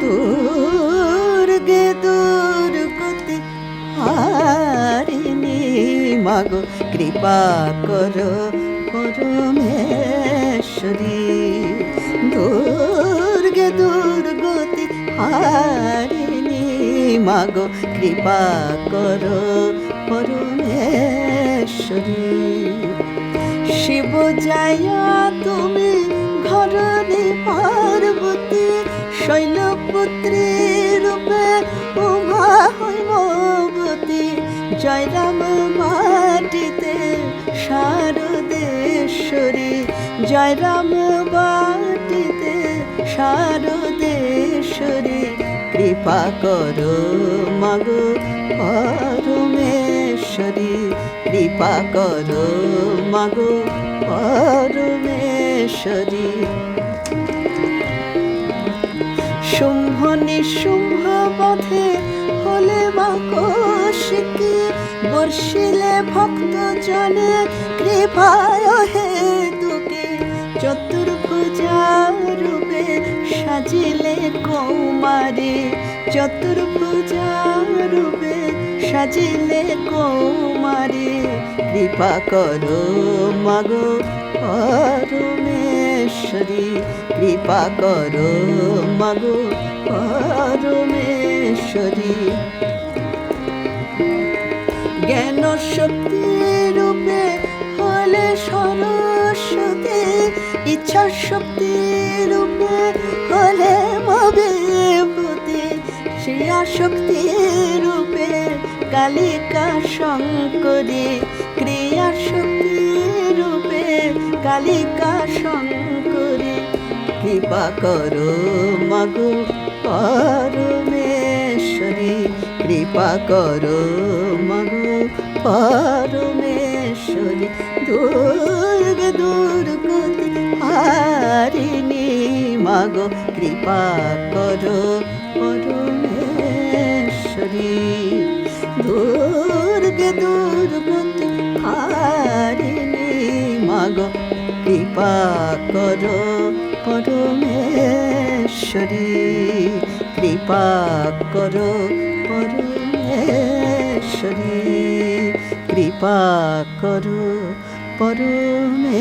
দুর্গে দুর্গতি হারিণী মাগো কৃপা করো পরমেশ্বরী। দুর্গে দুর্গতি হারিণী মাগো কৃপা করো পরমেশ্বরী। শিব জয়া তুমি ঘরণী পার্বতী, শৈলপুত্রী রূপে উমা হৈমবতী। জয় রাম মাটিতে শারদেশ্বরী, জয় রাম বাটিতে শারদেশ্বরী। কৃপা করো মাগো পরমেশ্বরী, কৃপা করো মাগো পরমেশ্বরী। শুম্ভ নিশুম্ভ বধে হলে মা কৌশিকী, বর্ষিলে ভক্ত জনে কৃপায় হেতুকে। চতুর্ভুজা রূপে সাজিলে কৌমারী, চতুর্ভুজা রূপে সাজিলে কৌমারী। কৃপা করো মাগো পরমেশ্বরী, কৃপা করো মাগো পরমেশ্বরী। জ্ঞান শক্তি রূপে হলে সরস্বতী, ইচ্ছা শক্তি রূপে হলে মা বিভূতি। ক্রিয়া শক্তি রূপে কালিকা শঙ্করী, ক্রিয়া শক্তি রূপে কালিকা শঙ্করী। কৃপা করো মাগো পরমেশ্বরী, কৃপা করো মাগো পরমেশ্বরী। দুর্গে দুর্গতি হারিণী মাগো কৃপা করো পরমেশ্বরী। দুর্গে দুর্গতি হারিণী মাগো কৃপা করো পরমেশ্বরী, কৃপা করো পরমেশ্বরী, কৃপা করো পরমেশ্বরী।